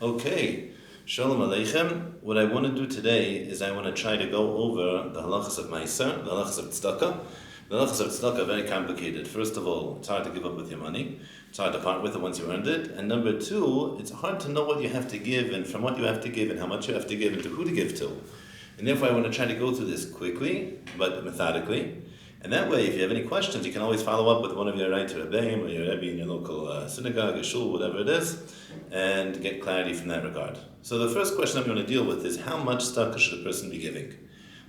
Okay, Shalom Aleichem. What I want to do today is I want to try to go over the halachos of Maaser, the halachos of tzedakah. The halachos of tzedakah are very complicated. First of all, it's hard to give up with your money. It's hard to part with it once you earned it. And number two, it's hard to know what you have to give and from what you have to give and how much you have to give and to who to give to. And therefore I want to try to go through this quickly, but methodically. And that way, if you have any questions, you can always follow up with one of your Orayta Rebbeim or your Rebbe in your local synagogue, or shul, whatever it is, and get clarity from that regard. So the first question I'm going to deal with is how much tzedakah should a person be giving?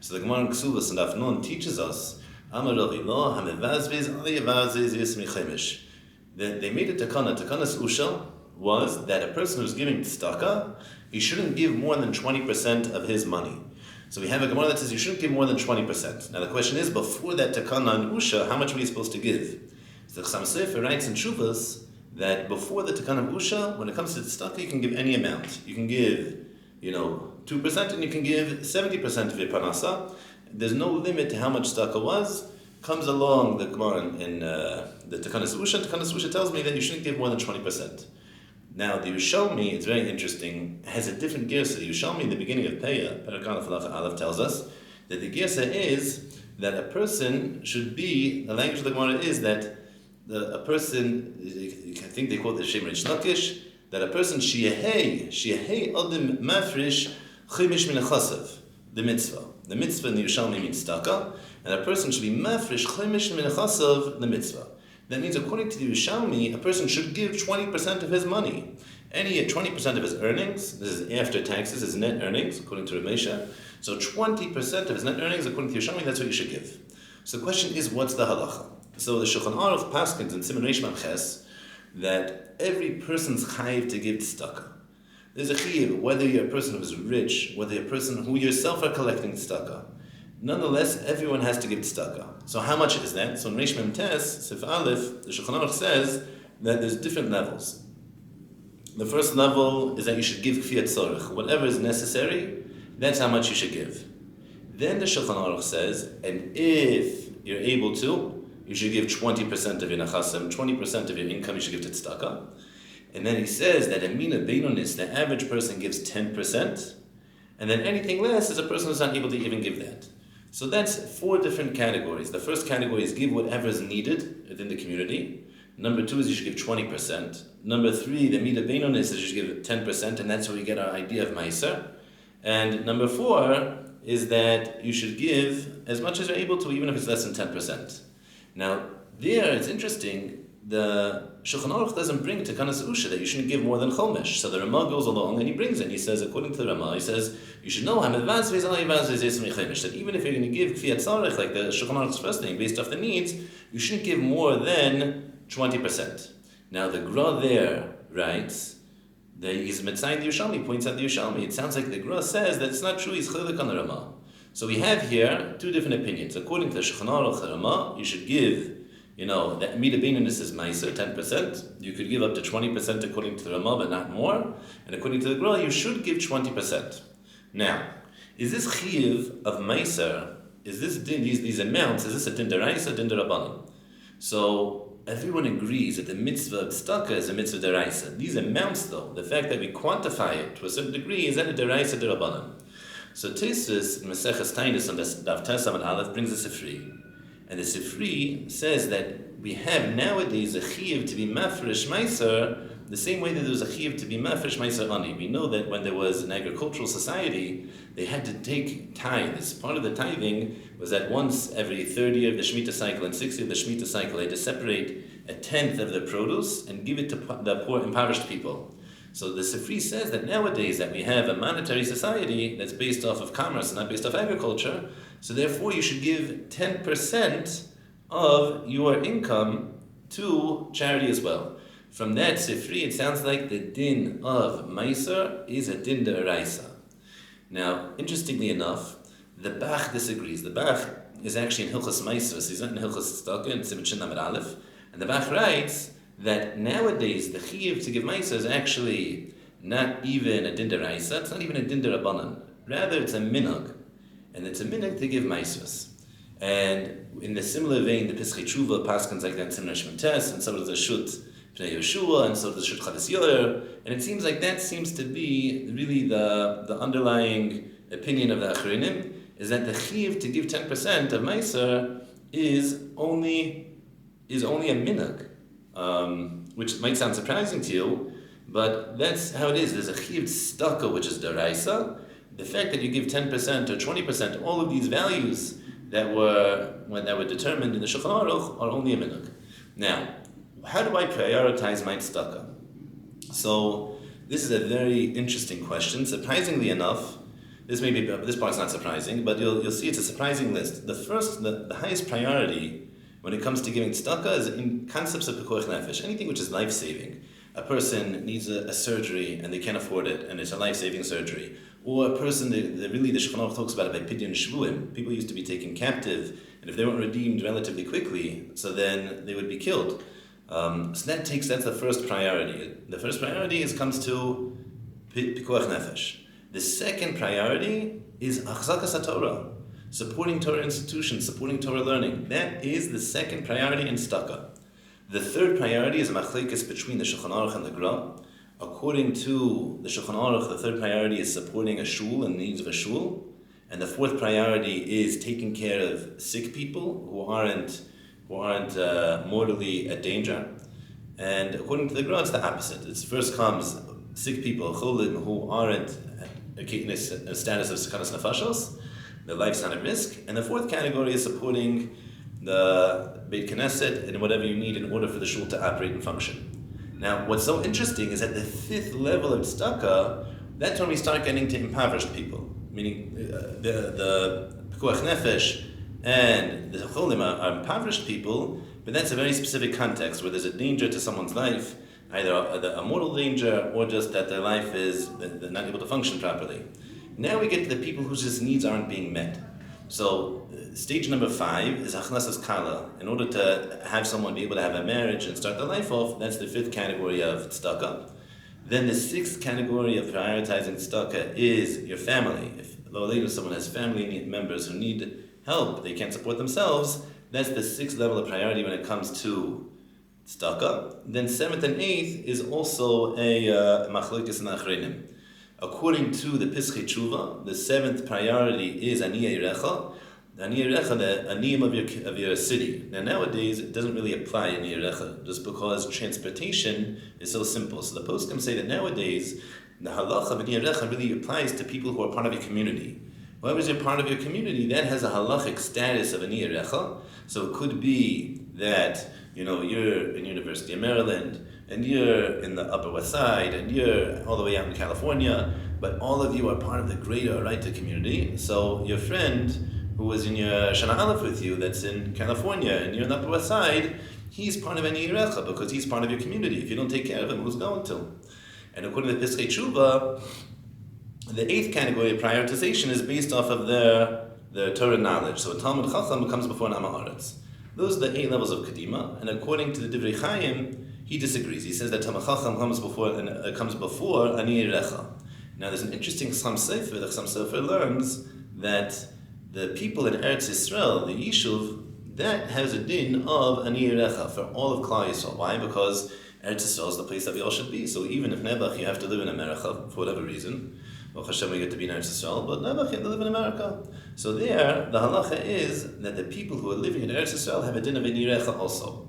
So the Gemara in Ksuvas and Daf Nun teaches us that they made a takanas usha was that a person who's giving tzedakah, he shouldn't give more than 20% of his money. So we have a Gemara that says you shouldn't give more than 20%. Now the question is, before that takana and usha, how much were you supposed to give? So the Chassam Sofer writes in Shuvas that before the takana and usha, when it comes to tzedakah, you can give any amount. You can give, 2% and you can give 70% of your parnasa. There's no limit to how much tzedakah was. Comes along the Gemara in the takanas usha. Takanas usha tells me that you shouldn't give more than 20%. Now, the Yerushalmi, it's very interesting, has a different girsa. The Yerushalmi, in the beginning of Peah, Parakan Halacha Aleph, tells us that the girsa is that a person should be, the language of the Gemara is that a person, I think they quote the Shem Rish Lakish, that a person, Shiahei Odim Mafrish Chimish Min Chasav, the mitzvah. The mitzvah in the Yerushalmi means tzedakah, and a person should be Mafrish Chimish Min Chasav, the mitzvah. That means, according to the Yerushalmi, a person should give 20% of his money. Any 20% of his earnings, this is after taxes, his net earnings, according to Rav Moshe. So 20% of his net earnings, according to the Yerushalmi, that's what you should give. So the question is, what's the halacha? So the Shulchan Aruch paskins in Siman Reish Mem Ches that every person's chayiv to give tzedakah. There's a chayiv, whether you're a person who's rich, whether you're a person who yourself are collecting tzedakah. Nonetheless, everyone has to give tzedakah. So how much is that? So in Reish Mem Tes, Sif Aleph, the Shulchan Aruch says that there's different levels. The first level is that you should give kfiyat tzorich. Whatever is necessary, that's how much you should give. Then the Shulchan Aruch says, and if you're able to, you should give 20% of your nachasim, 20% of your income you should give to tzedakah. And then he says that a mina beinonis, the average person gives 10%, and then anything less is a person who's not able to even give that. So that's 4 different categories. The first category is give whatever is needed within the community. Number 2 is you should give 20%. Number 3, the mida beinonis, is you should give 10%, and that's where we get our idea of Maaser. And number 4 is that you should give as much as you're able to, even if it's less than 10%. Now, there it's interesting, the Shulchan Aruch doesn't bring takanas usha that you shouldn't give more than chomesh. So the Ramah goes along and he brings it. He says, according to the Ramah, he says, you should know that even if you're going to give kfiyat tzarech, like the Shulchan Aruch's first thing, based off the needs, you shouldn't give more than 20%. Now the Gra there writes, he's Metzayin the Yerushalmi, points out the Yerushalmi. It sounds like the Gra says that it's not true, he's chilek on the Ramah. So we have here 2 different opinions. According to the Shulchan Aruch, the Ramah, you should give, that mida beinonis is Maaser, 10%. You could give up to 20% according to the Ramah, but not more. And according to the Gra, you should give 20%. Now, is this chiyuv of Maaser, is this these amounts, is this a din deraisa, din derabanan? So everyone agrees that the mitzvah of tzedakah is a mitzvah deraisa. These amounts, though, the fact that we quantify it to a certain degree, is that a deraisa derabanan? So Tosfos in Maseches Tainus on the Daf Tesam and Aleph brings a Sifri. And the Sifri says that we have nowadays a chiyuv to be mafresh Maaser the same way that there was a chiyuv to be mafresh Maaser ani. We know that when there was an agricultural society, they had to take tithes. Part of the tithing was that once every 3rd year of the Shemitah cycle and 6th year of the Shemitah cycle, they had to separate 1/10 of the produce and give it to the poor, impoverished people. So the Sifri says that nowadays that we have a monetary society that's based off of commerce and not based off agriculture, so therefore you should give 10% of your income to charity as well. From that Sifri, it sounds like the din of Maaser is a din d'oraisa. Now, interestingly enough, the Bach disagrees. The Bach is actually in Hilchos Maaser, so he's not in Hilchos tzedakah, in Siman Shin Lamed Aleph, and the Bach writes that nowadays the chiyuv to give Maaser is actually not even a din d'oraisa, it's not even a din d'rabanan. Rather, it's a minhag, and it's a minhag to give Maaser. And in the similar vein, the Pischei Tshuva paskins like that in Siman Reish Mem Tes, and some of the Shut Pnei Yeshua, and so does Shulchan Yoyer, and it seems like that seems to be really the underlying opinion of the Achronim, is that the chiv to give 10% of Maaser is only a minhag, which might sound surprising to you, but that's how it is. There's a chiv tzedakah, which is deraisa. The fact that you give 10% or 20%, all of these values that were determined in the Shulchan Aruch are only a minhag. Now, how do I prioritize my tzedakah? So this is a very interesting question. Surprisingly enough, this part's not surprising, but you'll see it's a surprising list. The highest priority when it comes to giving tzedakah is in concepts of pikuach nefesh, anything which is life-saving. A person needs a surgery and they can't afford it, and it's a life-saving surgery. Or a person, the Shulchan Aruch talks about it by pidyon shvuim. People used to be taken captive, and if they weren't redeemed relatively quickly, so then they would be killed. So that's the first priority. The first priority comes to pikuach nefesh. The second priority is achzakas haTorah, supporting Torah institutions, supporting Torah learning. That is the second priority in tzedakah. The third priority is a machlekes between the Shulchan Aruch and the Gra. According to the Shulchan Aruch, the third priority is supporting a shul and the needs of a shul, and the fourth priority is taking care of sick people who aren't mortally at danger. And according to the Gra, it's the opposite. It's first comes sick people, cholim, who aren't in a status of sekanas nefashos, their life's not at risk. And the fourth category is supporting the Beit Knesset and whatever you need in order for the shul to operate and function. Now, what's so interesting is that the fifth level of tzedakah, that's when we start getting to impoverished people, meaning the pikuach nefesh and the cholim are impoverished people, but that's a very specific context where there's a danger to someone's life, either a mortal danger or just that their life they're not able to function properly. Now we get to the people whose just needs aren't being met. So stage number 5 is achnasas kala. In order to have someone be able to have a marriage and start their life off, that's the 5th category of tzedakah. Then the 6th category of prioritizing tzedakah is your family. If someone has family members who need help, they can't support themselves, that's the 6th level of priority when it comes to tzedakah. Then 7th and 8th is also a machlokes in achronim. According to the Pischei Tshuva, the 7th priority is aniyei recha. Aniyei recha, the aniyim of your city. Now nowadays it doesn't really apply aniyei recha, just because transportation is so simple. So the poskim say that nowadays the halacha of aniyei recha really applies to people who are part of your community. Whoever's a part of your community, that has a halachic status of aniyei recha. So it could be that you're in University of Maryland, and you're in the Upper West Side, and you're all the way out in California, but all of you are part of the greater Orayta community. So your friend who was in your Shana Aleph with you, that's in California, and you're in the Upper West Side, he's part of any Recha because he's part of your community. If you don't take care of him, who's going to? And according to Pischei Tshuva, the 8th category of prioritization is based off of their Torah knowledge. So a Talmud Chacham comes before an Am Haaretz. Those are the 8 levels of Kedima, and according to the Divrei Chaim, he disagrees. He says that Talmud Chacham comes before Ani Recha. Now there's an interesting Chasam Sofer. The Chasam Sofer learns that the people in Eretz Yisrael, the Yishuv, that has a din of Ani Recha for all of Klal Yisrael. Why? Because Eretz Yisrael is the place that we all should be. So even if Nebuch, you have to live in America for whatever reason, Baruch Hashem, we get to be in Eretz Yisrael, but Nebuch, you have to live in America. So there, the halacha is that the people who are living in Eretz Yisrael have a din of Ani Recha also.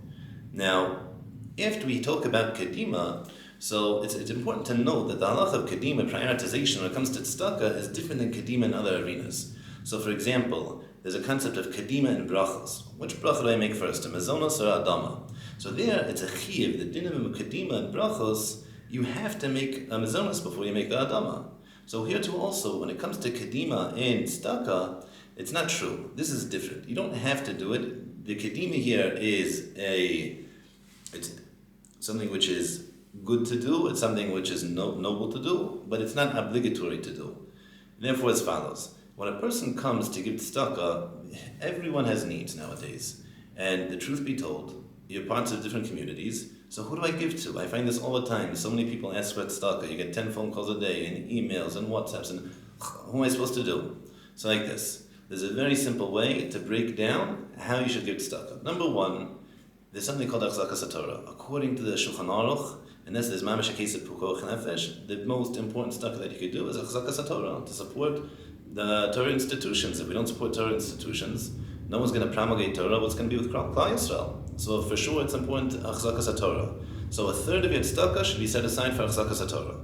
Now, after we talk about Kedima, so it's important to note that the halacha of Kedima, prioritization, when it comes to tzedakah, is different than Kedima in other arenas. So for example, there's a concept of Kedima and brachos. Which bracha do I make first, a mazonos or adama? So there, it's a chiyuv, the dinim of Kedima and brachos, you have to make a mazonos before you make the adama. So here too also, when it comes to Kedima and tzedakah, it's not true. This is different. You don't have to do it. The Kedima here is it's something which is good to do, it's something which is noble to do, but it's not obligatory to do. Therefore, as follows. When a person comes to give tzedakah, everyone has needs nowadays. And the truth be told, you're parts of different communities, so who do I give to? I find this all the time. So many people ask for tzedakah. You get 10 phone calls a day, and emails, and WhatsApps, and who am I supposed to do? So like this. There's a very simple way to break down how you should give tzedakah. Number 1, there's something called Achzakas HaTorah. According to the Shulchan Aruch, and this is mamash a case of Pukoch Nefesh, the most important tzedakah that you could do is Achzakas HaTorah, to support the Torah institutions. If we don't support Torah institutions, no one's going to promulgate Torah. What's going to be with Klal Yisrael? So for sure, it's important Achzakas HaTorah. So a third of your tzedakah should be set aside for Achzakas HaTorah.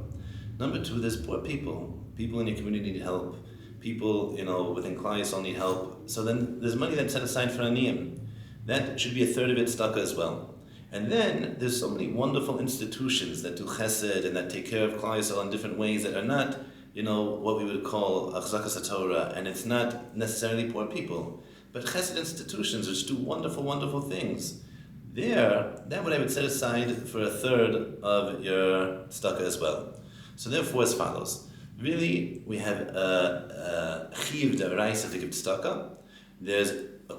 Number two, there's poor people. People in your community need help. People, within Klal Yisrael need help. So then there's money that's set aside for aniyim. That should be a third of its tzedakah as well. And then there's so many wonderful institutions that do chesed and that take care of Klal Yisrael in different ways that are not, what we would call achzakas HaTorah, and it's not necessarily poor people, but chesed institutions which do wonderful, wonderful things. There, that what I would set aside for a third of your tzedakah as well. So therefore, as follows. Really, we have a Yeshivat Orayta to give tzedakah. There's a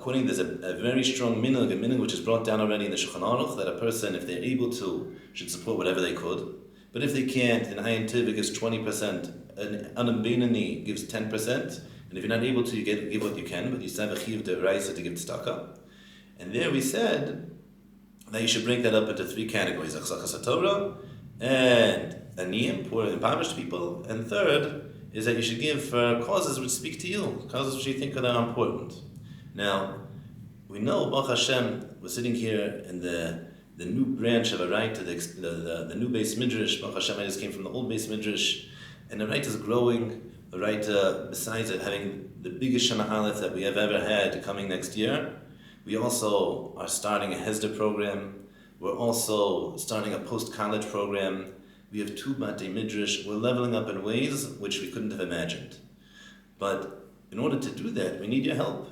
very strong minhag which is brought down already in the Shulchan Aruch, that a person, if they're able to, should support whatever they could. But if they can't, then Ayin Tiv gives 20%, an Anam Beinani gives 10%, and if you're not able to, you give what you can, but you still have a Yeshivat Orayta to give tzedakah. And there we said that you should break that up into three categories: Achzakas HaTorah, and aniyim, poor and impoverished people, and third is that you should give for causes which speak to you, causes which you think are important. Now, we know, Baruch Hashem, we're sitting here in the new branch of Orayta, the new Beis Midrash. Baruch Hashem, I just came from the old Beis Midrash, and Orayta is growing. Orayta, besides it having the biggest Shana Aleph that we have ever had coming next year, we also are starting a Hesder program. We're also starting a post-college program. We have 2 Batei Midrash. We're leveling up in ways which we couldn't have imagined. But in order to do that, we need your help.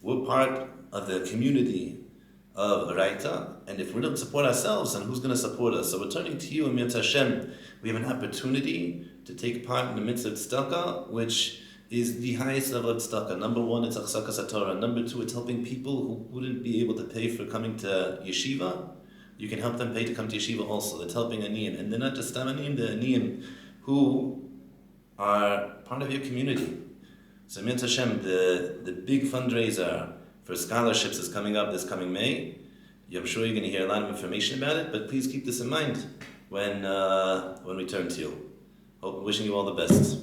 We're part of the community of Orayta, and if we don't support ourselves, then who's going to support us? So we're turning to you, and Mitzvah Hashem, we have an opportunity to take part in the mitzvah of tzedakah, which is the highest level of tzedakah. Number 1, it's achzakas HaTorah. Number 2, it's helping people who wouldn't be able to pay for coming to yeshiva. You can help them pay to come to yeshiva also. That's helping aniyim. And they're not just aniyim, they're aniyim who are part of your community. So Mitzvah Hashem, the big fundraiser for scholarships is coming up this coming May. I'm sure you're going to hear a lot of information about it, but please keep this in mind when we turn to you. Wishing you all the best.